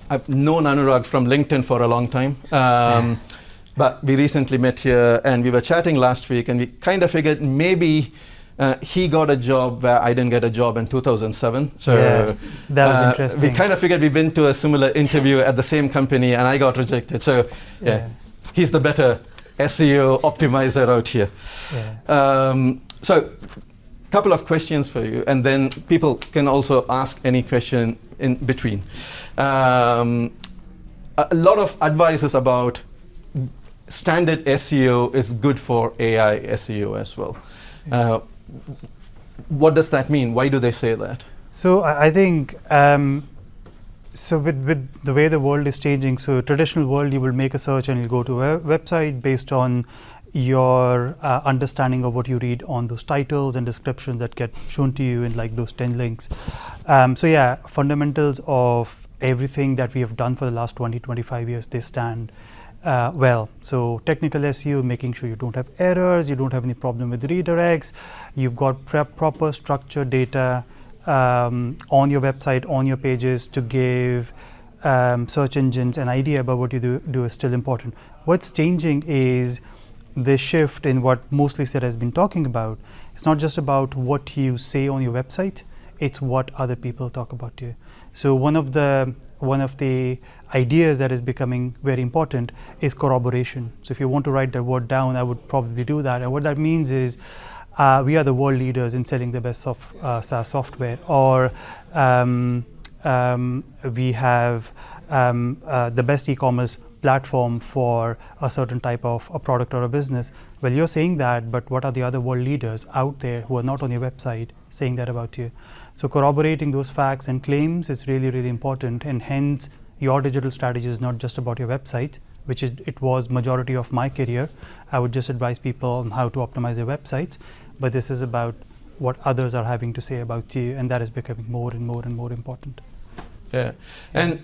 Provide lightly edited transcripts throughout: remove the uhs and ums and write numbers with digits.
I've known Anurag from LinkedIn for a long time. But we recently met here and we were chatting last week and we kind of figured maybe he got a job where I didn't get a job in 2007. So yeah, that was interesting. We kind of figured we've been to a similar interview at the same company and I got rejected. So yeah, he's the better SEO optimizer out here. Yeah. So a couple of questions for you and then people can also ask any question in between. A lot of advice is about standard SEO is good for AI SEO as well. What does that mean? Why do they say that? So I think, so with the way the world is changing, so traditional world, you will make a search and you'll go to a website based on your understanding of what you read on those titles and descriptions that get shown to you in like those 10 links. So yeah, fundamentals of everything that we have done for the last 20-25 years, they stand well. So technical SEO, making sure you don't have errors, you don't have any problem with redirects, you've got proper structured data on your website, on your pages to give search engines an idea about what you do is still important. What's changing is the shift in what mostly Sid has been talking about. It's not just about what you say on your website, it's what other people talk about you. So one of the ideas that is becoming very important is corroboration. So if you want to write that word down, I would probably do that. And what that means is we are the world leaders in selling the best SaaS software, or we have the best e-commerce platform for a certain type of a product or a business. Well, you're saying that, but what are the other world leaders out there who are not on your website saying that about you? So corroborating those facts and claims is really, really important, and hence your digital strategy is not just about your website, which it was majority of my career. I would just advise people on how to optimize their websites, but this is about what others are having to say about you, and that is becoming more and more and more important. Yeah, and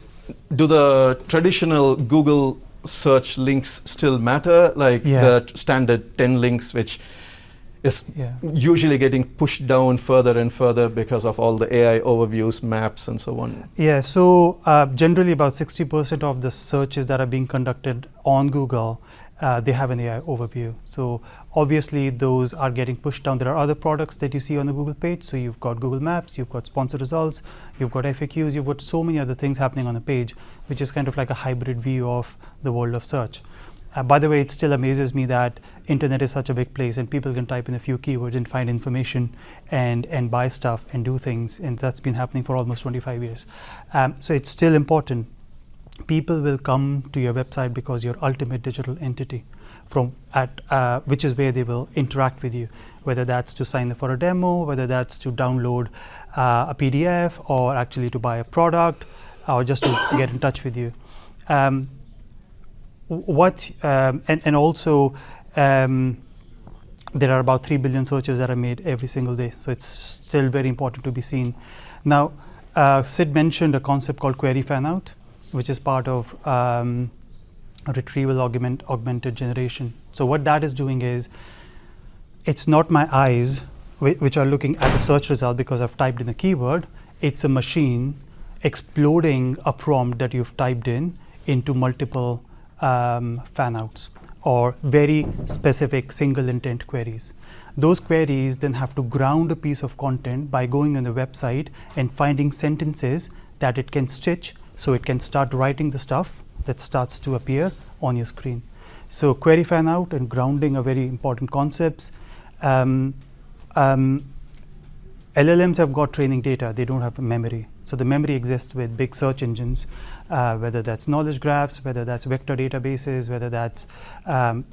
do the traditional Google search links still matter, like the standard 10 links, which is usually getting pushed down further and further because of all the AI overviews, maps, and so on? Yeah, so generally about 60% of the searches that are being conducted on Google, they have an AI overview. So obviously those are getting pushed down. There are other products that you see on the Google page. So you've got Google Maps, you've got sponsored results, you've got FAQs, you've got so many other things happening on the page, which is kind of like a hybrid view of the world of search. By the way, it still amazes me that internet is such a big place and people can type in a few keywords and find information and buy stuff and do things, and that's been happening for almost 25 years. So it's still important. People will come to your website because you're ultimate digital entity, which is where they will interact with you, whether that's to sign up for a demo, whether that's to download a PDF, or actually to buy a product, or just to get in touch with you. And also there are about 3 billion searches that are made every single day, so it's still very important to be seen. Now, Sid mentioned a concept called query fan out, which is part of retrieval augmented generation. So what that is doing is, it's not my eyes which are looking at the search result because I've typed in a keyword. It's a machine exploding a prompt that you've typed in into multiple fan outs or very specific single intent queries. Those queries then have to ground a piece of content by going on the website and finding sentences that it can stitch, so it can start writing the stuff that starts to appear on your screen. So query fan out and grounding are very important concepts. LLMs have got training data, they don't have memory. So the memory exists with big search engines, whether that's knowledge graphs, whether that's vector databases, whether that's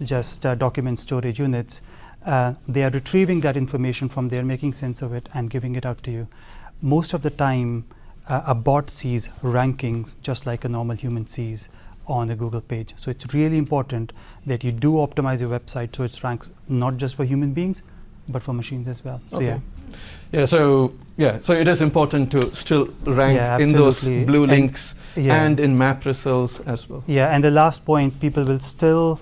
just document storage units. They are retrieving that information from there, making sense of it, and giving it out to you. Most of the time, a bot sees rankings just like a normal human sees on a Google page. So it's really important that you do optimize your website so it ranks not just for human beings, but for machines as well. So so it is important to still rank in those blue links and in map results as well. Yeah, and the last point, people will still,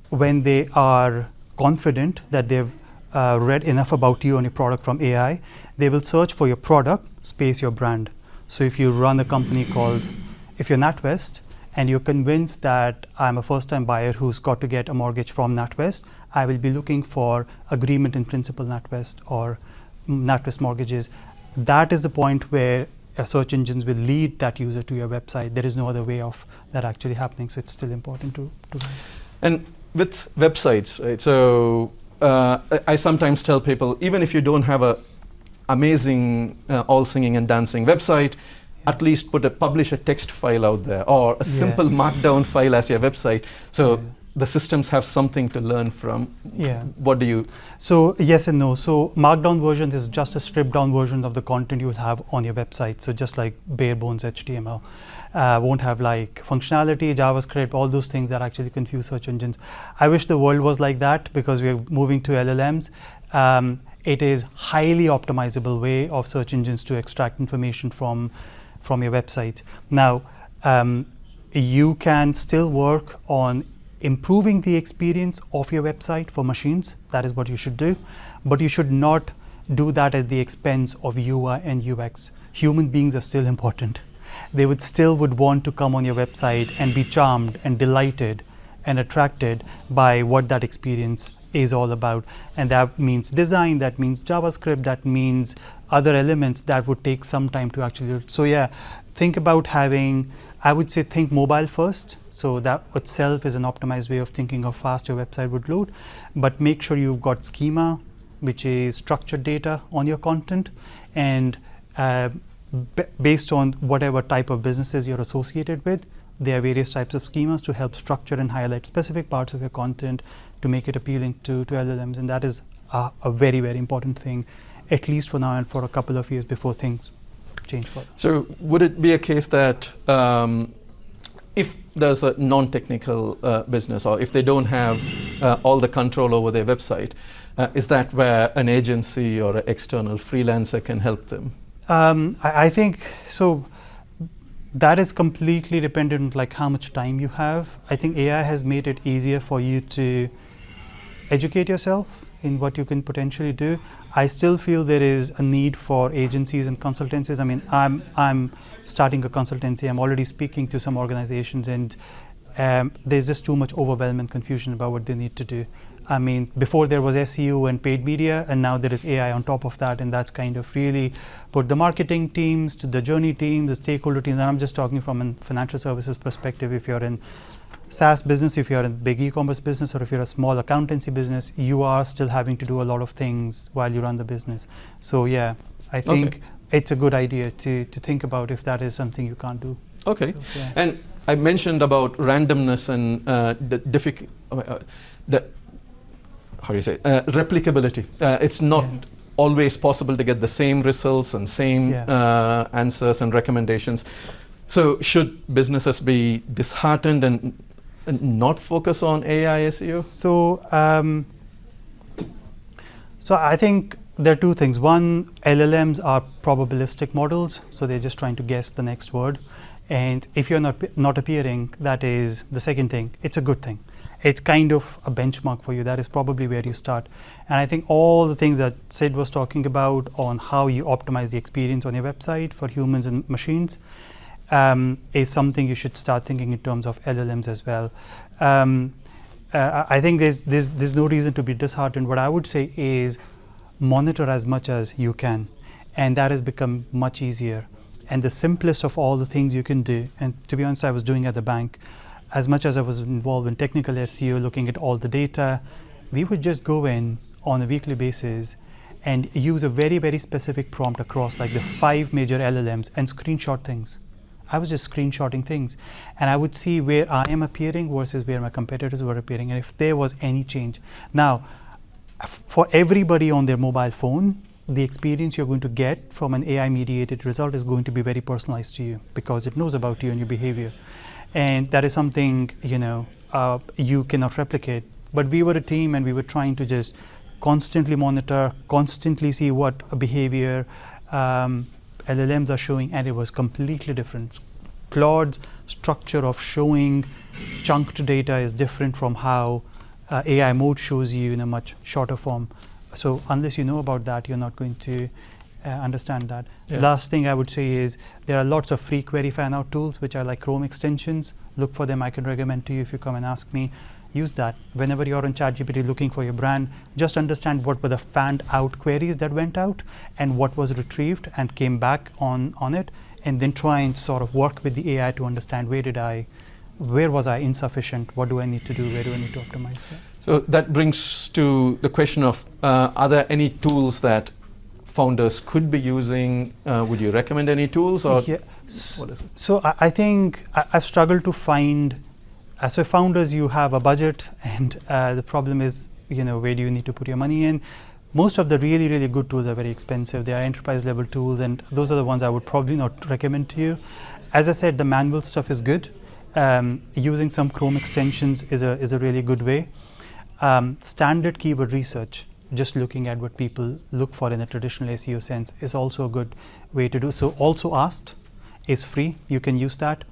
when they are confident that they've read enough about you and your product from AI, they will search for your product, space your brand. So if you run a company called, if you're NatWest and you're convinced that I'm a first-time buyer who's got to get a mortgage from NatWest, I will be looking for agreement in principle NatWest or NatWest mortgages. That is the point where search engines will lead that user to your website. There is no other way of that actually happening. So it's still important to And with websites, right? So I sometimes tell people, even if you don't have a amazing all singing and dancing website, at least publish a text file out there or a simple markdown file as your website. So the systems have something to learn from. What do you? So yes and no. So markdown version is just a stripped down version of the content you will have on your website. So just like bare bones HTML. Won't have like functionality, JavaScript, all those things that actually confuse search engines. I wish the world was like that because we're moving to LLMs. It is highly optimizable way of search engines to extract information from your website. Now, you can still work on improving the experience of your website for machines. That is what you should do. But you should not do that at the expense of UI and UX. Human beings are still important. They would want to come on your website and be charmed and delighted and attracted by what that experience is all about. And that means design, that means JavaScript, that means other elements that would take some time to actually do. So yeah, think about having, I would say think mobile first. So that itself is an optimized way of thinking how fast your website would load. But make sure you've got schema, which is structured data on your content, and based on whatever type of businesses you're associated with, there are various types of schemas to help structure and highlight specific parts of your content to make it appealing to LLMs. And that is a very, very important thing, at least for now and for a couple of years before things change further. So would it be a case that if there's a non-technical business, or if they don't have all the control over their website, is that where an agency or an external freelancer can help them? I think so. That is completely dependent on like how much time you have. I think AI has made it easier for you to educate yourself in what you can potentially do. I still feel there is a need for agencies and consultancies. I mean, I'm starting a consultancy. I'm already speaking to some organizations, and there's just too much overwhelm and confusion about what they need to do. I mean, before there was SEO and paid media, and now there is AI on top of that, and that's kind of really put the marketing teams, to the journey teams, the stakeholder teams, and I'm just talking from a financial services perspective. If you're in SaaS business, if you're in big e-commerce business, or if you're a small accountancy business, you are still having to do a lot of things while you run the business. So yeah, I think it's a good idea to think about if that is something you can't do. Okay, so, yeah. And I mentioned about randomness and how do you say, replicability. It's not always possible to get the same results and same answers and recommendations. So should businesses be disheartened and not focus on AI SEO? So I think there are two things. One, LLMs are probabilistic models, so they're just trying to guess the next word. And if you're not appearing, that is the second thing. It's a good thing. It's kind of a benchmark for you. That is probably where you start. And I think all the things that Sid was talking about on how you optimize the experience on your website for humans and machines is something you should start thinking in terms of LLMs as well. I think there's no reason to be disheartened. What I would say is monitor as much as you can. And that has become much easier. And the simplest of all the things you can do, and to be honest, I was doing at the bank, as much as I was involved in technical SEO, looking at all the data, we would just go in on a weekly basis and use a very, very specific prompt across like the 5 major LLMs and screenshot things. I was just screenshotting things. And I would see where I am appearing versus where my competitors were appearing, and if there was any change. Now, for everybody on their mobile phone, the experience you're going to get from an AI-mediated result is going to be very personalized to you because it knows about you and your behavior. And that is something, you cannot replicate. But we were a team and we were trying to just constantly monitor, constantly see what behavior LLMs are showing, and it was completely different. Claude's structure of showing chunked data is different from how AI mode shows you in a much shorter form. So unless you know about that, you're not going to understand that. Yeah. Last thing I would say is there are lots of free query fan out tools which are like Chrome extensions. Look for them. I can recommend to you if you come and ask me. Use that. Whenever you're on ChatGPT looking for your brand, just understand what were the fanned out queries that went out and what was retrieved and came back on it, and then try and sort of work with the AI to understand where was I insufficient, what do I need to do, where do I need to optimize that. So that brings to the question of, are there any tools that founders could be using? Would you recommend any tools, or Yeah. what is it? So I think I've struggled to find, so founders, you have a budget, and the problem is, where do you need to put your money in? Most of the really, really good tools are very expensive. They are enterprise level tools, and those are the ones I would probably not recommend to you. As I said, the manual stuff is good. Using some Chrome extensions is a really good way. Standard keyword research, just looking at what people look for in a traditional SEO sense, is also a good way to do. So Also Asked is free. You can use that.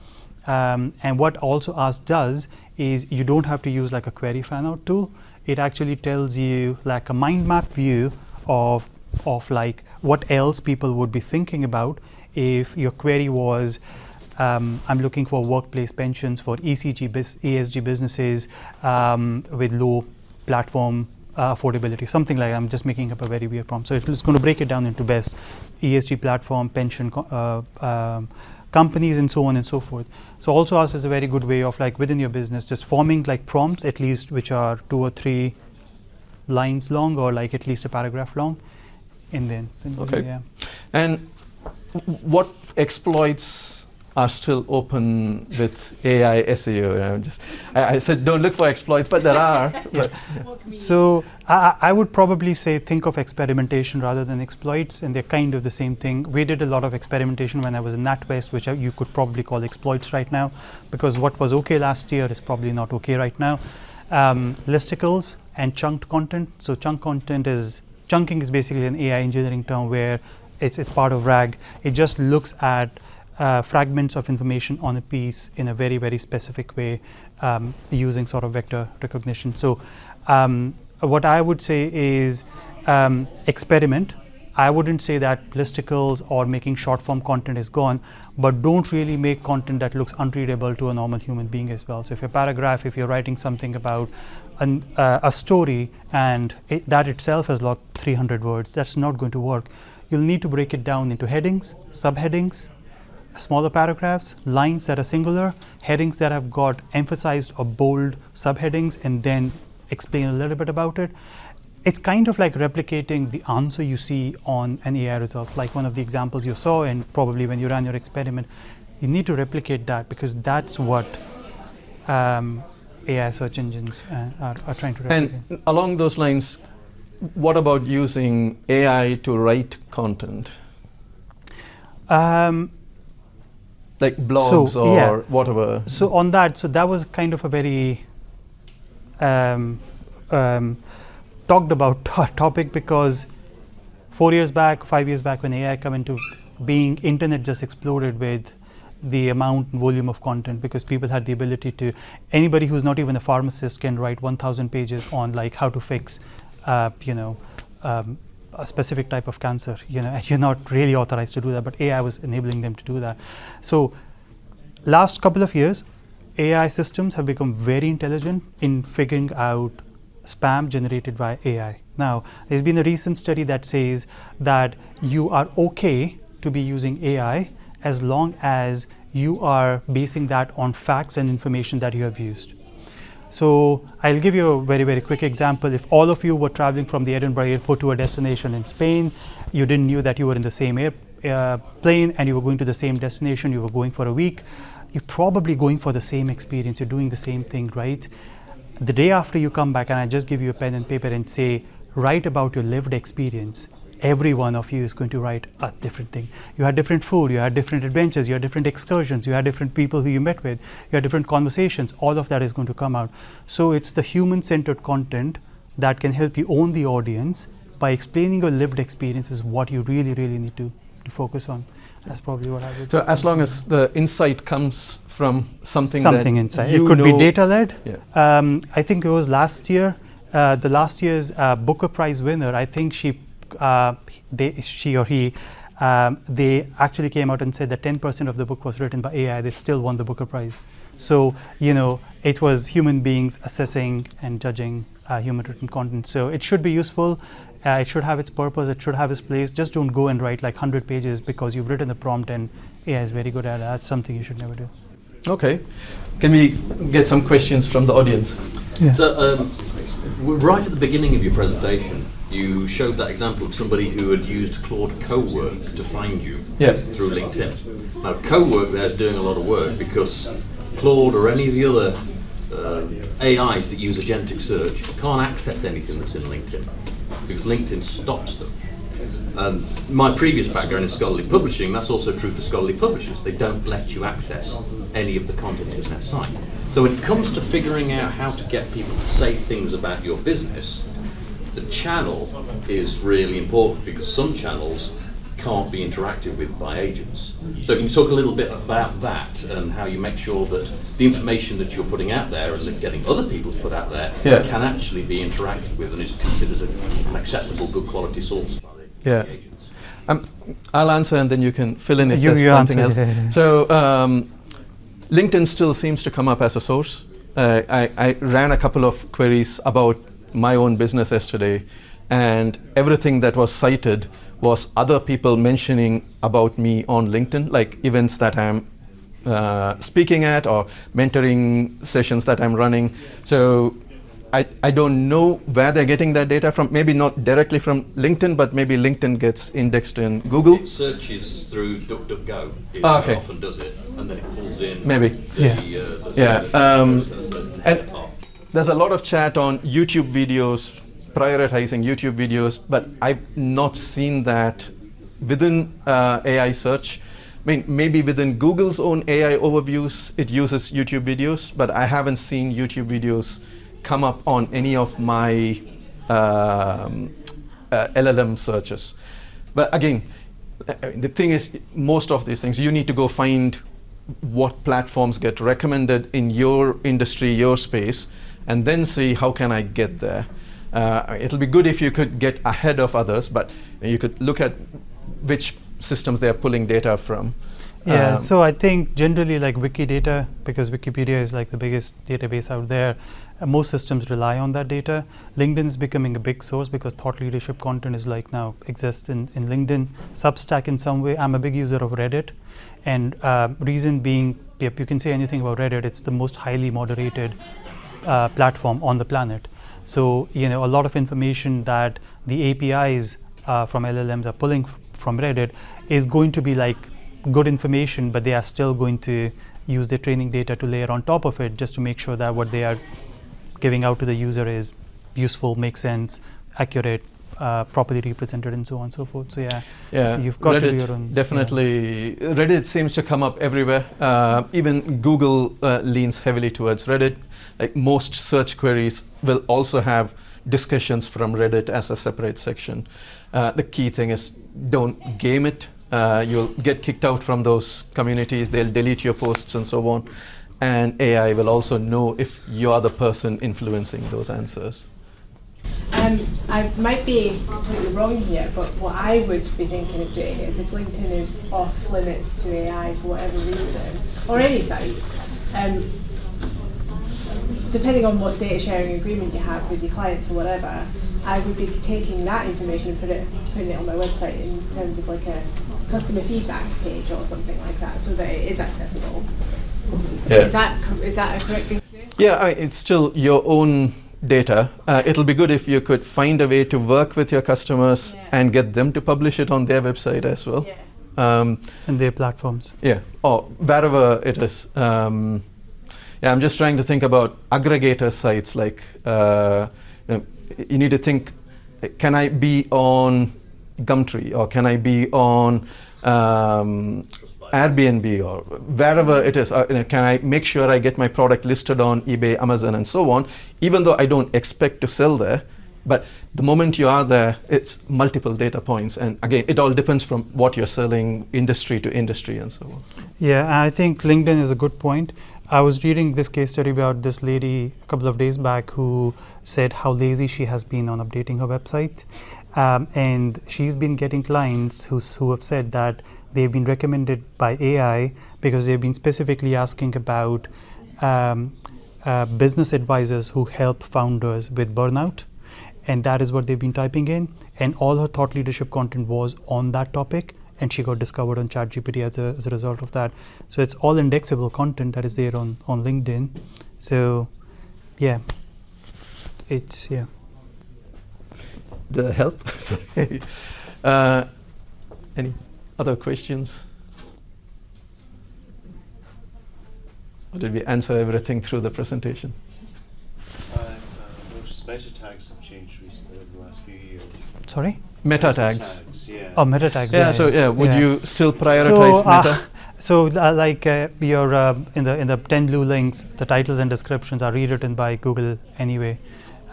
And what Also Asked does is you don't have to use like a query fan out tool. It actually tells you like a mind map view of like what else people would be thinking about if your query was, I'm looking for workplace pensions for ESG businesses with low platform affordability, something like that. I'm just making up a very weird prompt. So it's going to break it down into best ESG platform, pension companies, and so on and so forth. So Also Asked is a very good way of like within your business, just forming like prompts at least which are 2 or 3 lines long, or like at least a paragraph long, and then Okay. Yeah. And what exploits are still open with AI SEO? I said don't look for exploits, but there are. But, So I would probably say think of experimentation rather than exploits, and they're kind of the same thing. We did a lot of experimentation when I was in NatWest, which you could probably call exploits right now, because what was okay last year is probably not okay right now. Listicles and chunked content. So chunking is basically an AI engineering term where it's part of RAG. It just looks at fragments of information on a piece in a very, very specific way, using sort of vector recognition. So what I would say is experiment. I wouldn't say that listicles or making short form content is gone, but don't really make content that looks unreadable to a normal human being as well. So if you're writing something about a story and that itself has like 300 words, that's not going to work. You'll need to break it down into headings, subheadings, smaller paragraphs, lines that are singular, headings that have got emphasized or bold subheadings, and then explain a little bit about it. It's kind of like replicating the answer you see on an AI result, like one of the examples you saw, and probably when you ran your experiment. You need to replicate that, because that's what AI search engines are trying to replicate. and along those lines, what about using AI to write content? Like blogs or whatever. So on that, that was kind of a very talked about topic, because 5 years back when AI come into being, internet just exploded with the amount and volume of content, because people had the ability to, anybody who's not even a pharmacist can write 1,000 pages on like how to fix a specific type of cancer. You're not really authorized to do that, but AI was enabling them to do that. So last couple of years, AI systems have become very intelligent in figuring out spam generated by AI. Now, there's been a recent study that says that you are okay to be using AI as long as you are basing that on facts and information that you have used. So I'll give you a very, very quick example. If all of you were traveling from the Edinburgh airport to a destination in Spain, you didn't knew that you were in the same plane and you were going to the same destination, you were going for a week, you're probably going for the same experience, you're doing the same thing, right? The day after you come back and I just give you a pen and paper and say, write about your lived experience, every one of you is going to write a different thing. You had different food, you had different adventures, you had different excursions, you had different people who you met with, you had different conversations, all of that is going to come out. So it's the human-centered content that can help you own the audience by explaining your lived experience is what you really, really need to focus on. That's probably what I would say. So as long as the insight comes from something inside. It could be data-led. Yeah. I think it was last year, the last year's Booker Prize winner, I think she book, she or he, they actually came out and said that 10% of the book was written by AI. They still won the Booker Prize. So, it was human beings assessing and judging human written content. So it should be useful. It should have its purpose. It should have its place. Just don't go and write like 100 pages because you've written the prompt and AI is very good at it. That's something you should never do. Okay. Can we get some questions from the audience? Yeah. So, right at the beginning of your presentation, you showed that example of somebody who had used Claude Cowork to find you through LinkedIn. Now, Cowork there is doing a lot of work because Claude or any of the other AIs that use agentic search can't access anything that's in LinkedIn because LinkedIn stops them. My previous background is scholarly publishing. That's also true for scholarly publishers. They don't let you access any of the content in their site. So when it comes to figuring out how to get people to say things about your business, the channel is really important because some channels can't be interacted with by agents. So can you talk a little bit about that and how you make sure that the information that you're putting out there and that getting other people to put out there can actually be interacted with and is considered an accessible, good quality source by the agents? I'll answer and then you can fill in if there's something else. So LinkedIn still seems to come up as a source. I ran a couple of queries about my own business yesterday, and everything that was cited was other people mentioning about me on LinkedIn, like events that I'm speaking at or mentoring sessions that I'm running. So I don't know where they're getting that data from. Maybe not directly from LinkedIn, but maybe LinkedIn gets indexed in Google. It searches through DuckDuckGo. It often does it, and then it pulls in. Maybe. And there's a lot of chat on YouTube videos, prioritizing YouTube videos, but I've not seen that within AI search. I mean, maybe within Google's own AI overviews, it uses YouTube videos, but I haven't seen YouTube videos come up on any of my LLM searches. But again, the thing is, most of these things, you need to go find what platforms get recommended in your industry, your space, and then see how can I get there. It'll be good if you could get ahead of others, but you could look at which systems they are pulling data from. Yeah, so I think generally like Wikidata, because Wikipedia is like the biggest database out there, most systems rely on that data. LinkedIn is becoming a big source because thought leadership content is like now exists in LinkedIn. Substack in some way. I'm a big user of Reddit, and reason being, you can say anything about Reddit, it's the most highly moderated platform on the planet. So a lot of information that the APIs from LLMs are pulling from Reddit is going to be like good information, but they are still going to use their training data to layer on top of it just to make sure that what they are giving out to the user is useful, makes sense, accurate, properly represented, and so on and so forth. So you've got Reddit, to do your own. Definitely, Reddit seems to come up everywhere. Even Google leans heavily towards Reddit. Like most search queries will also have discussions from Reddit as a separate section. The key thing is don't game it. You'll get kicked out from those communities. They'll delete your posts and so on. And AI will also know if you are the person influencing those answers. I might be completely wrong here, but what I would be thinking of doing is if LinkedIn is off limits to AI for whatever reason, or any sites, depending on what data sharing agreement you have with your clients or whatever, I would be taking that information and putting it on my website in terms of like a customer feedback page or something like that, so that it is accessible. Is that a correct thing to do? Yeah, it's still your own data. It'll be good if you could find a way to work with your customers and get them to publish it on their website as well. And their platforms. Yeah, or wherever it is. I'm just trying to think about aggregator sites. Like you need to think, can I be on Gumtree, or can I be on Airbnb, or wherever it is? Can I make sure I get my product listed on eBay, Amazon, and so on, even though I don't expect to sell there? But the moment you are there, it's multiple data points. And again, it all depends from what you're selling, industry to industry, and so on. Yeah, I think LinkedIn is a good point. I was reading this case study about this lady a couple of days back who said how lazy she has been on updating her website. And she's been getting clients who have said that they've been recommended by AI because they've been specifically asking about business advisors who help founders with burnout. And that is what they've been typing in. And all her thought leadership content was on that topic. And she got discovered on ChatGPT as a result of that. So it's all indexable content that is there on LinkedIn. So, yeah, it's, yeah. The help? Sorry. Any other questions? Or did we answer everything through the presentation? Those meta tags have changed recently over the last few years. Sorry? Meta tags. Yeah. Oh, meta tags. Yeah, so would you still prioritize meta? So like your in the 10 blue links, the titles and descriptions are rewritten by Google anyway.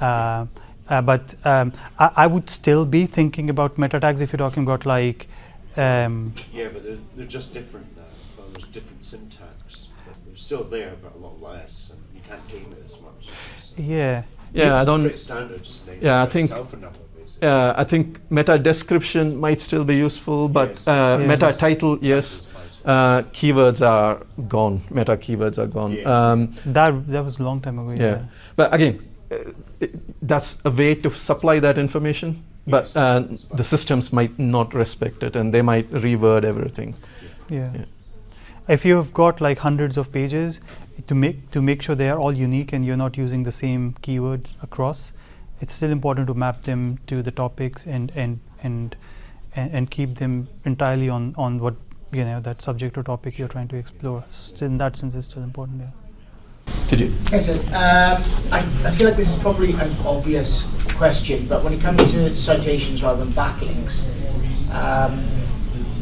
But I would still be thinking about meta tags if you're talking about like. Yeah, but they're just different now. Well, there's different syntax. But they're still there, but a lot less, and you can't game it as much. Yeah. Yeah, I don't. Pretty standard, just name Yeah, I it think. telephone number, basically. I think meta description might still be useful, but Yes. meta title, yes. Keywords are gone. Meta keywords are gone. Yeah. That was a long time ago. Yeah, but again, that's a way to supply that information. But Yes, the systems might not respect it, and they might reword everything. Yeah. Yeah. If you have got like hundreds of pages, to make sure they are all unique and you're not using the same keywords across, it's still important to map them to the topics and keep them entirely on what that subject or topic you're trying to explore. Still, in that sense, it's still important. Yeah. Did you? Yes, sir. I feel like this is probably an obvious question, but when it comes to citations rather than backlinks,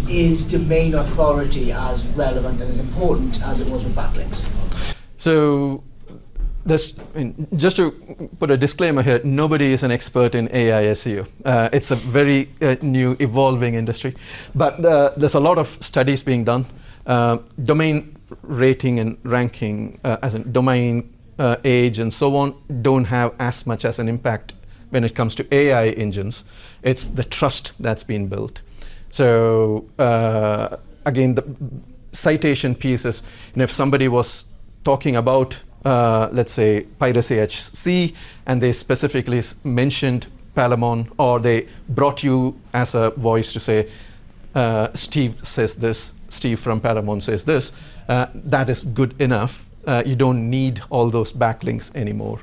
is domain authority as relevant and as important as it was with backlinks? So, just to put a disclaimer here, nobody is an expert in AI SEO. It's a very new, evolving industry. But there's a lot of studies being done. Domain rating and ranking, as in domain age and so on, don't have as much as an impact when it comes to AI engines. It's the trust that's been built. So again, the citation pieces, if somebody was talking about, let's say, piracy at sea, and they specifically mentioned Palamon, or they brought you as a voice to say, Steve says this, Steve from Palamon says this, that is good enough. You don't need all those backlinks anymore.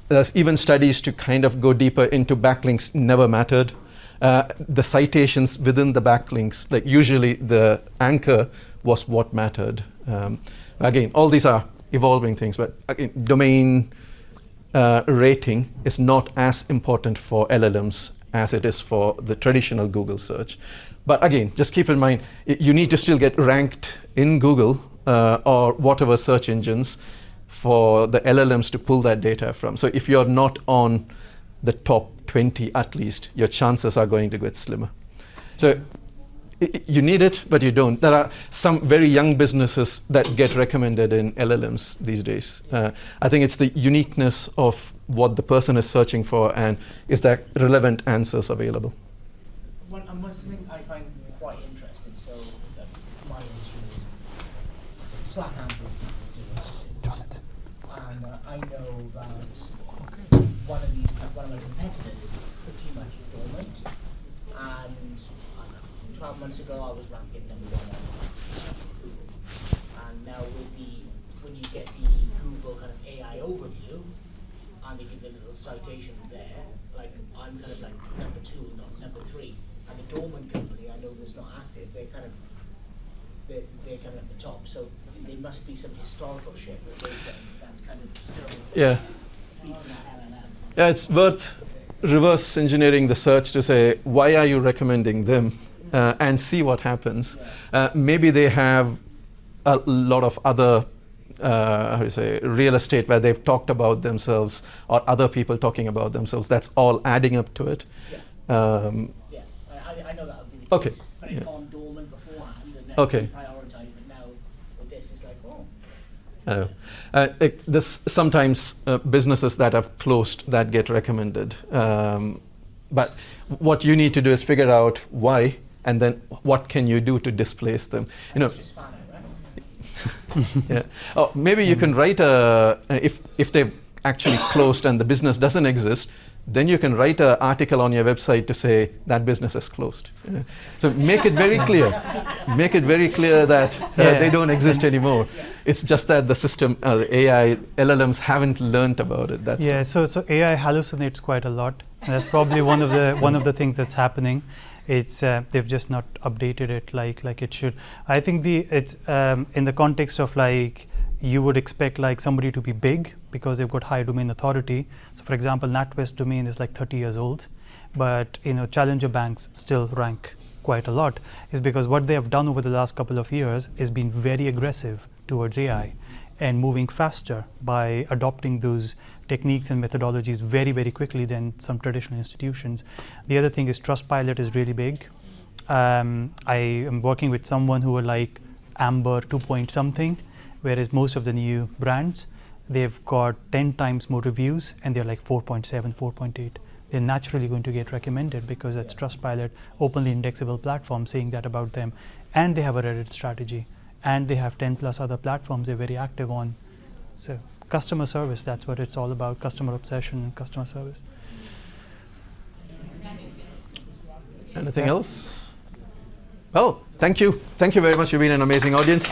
There's even studies to kind of go deeper into backlinks never mattered. The citations within the backlinks, like usually the anchor was what mattered. Again, all these are evolving things, but again, domain rating is not as important for LLMs as it is for the traditional Google search. But again, just keep in mind, you need to still get ranked in Google or whatever search engines for the LLMs to pull that data from. So if you're not on the top 20 at least, your chances are going to get slimmer. So you need it, but you don't. There are some very young businesses that get recommended in LLMs these days. I think it's the uniqueness of what the person is searching for, and is there relevant answers available. One thing I find quite interesting, so my industry is Slack Ample Jonathan. And I know that one of my competitors is pretty much dormant, and 12 months ago I was ranking number 1 and now when you get the Google kind of AI overview and they give the little citation there, like I'm kind of like number 2, not number 3, and the dormant company I know that's not active, they're kind of at the top, so there must be some historical shit that's kind of still feeding that LLM. Yeah, it's worth reverse engineering the search to say, why are you recommending them? And see what happens. Maybe they have a lot of other, real estate where they've talked about themselves, or other people talking about themselves. That's all adding up to it. I know that would be the case. But it's on dormant beforehand, and then prioritize it now. With this, it's like, oh. I know. There's sometimes businesses that have closed that get recommended. but what you need to do is figure out why, and then what can you do to displace them. You know. Just found out, right? Yeah. Oh, maybe you can write a if they've actually closed and the business doesn't exist, then you can write an article on your website to say that business is closed. So make it very clear. Make it very clear that they don't exist anymore. It's just that the system, the AI, LLMs haven't learnt about it. That's so AI hallucinates quite a lot. And that's probably one of the things that's happening. It's they've just not updated it like it should. I think it's in the context of like, you would expect like somebody to be big because they've got high domain authority. So for example, NatWest domain is like 30 years old, but challenger banks still rank quite a lot, is because what they have done over the last couple of years is been very aggressive towards AI and moving faster by adopting those techniques and methodologies very, very quickly than some traditional institutions. The other thing is Trustpilot is really big. I am working with someone who are like Amber 2 point something, whereas most of the new brands, they've got 10 times more reviews and they're like 4.7, 4.8. They're naturally going to get recommended because that's Trustpilot, openly indexable platform saying that about them. And they have a Reddit strategy. And they have 10 plus other platforms they're very active on. So customer service, that's what it's all about, customer obsession and customer service. Anything else? Well, thank you. Thank you very much. You've been an amazing audience.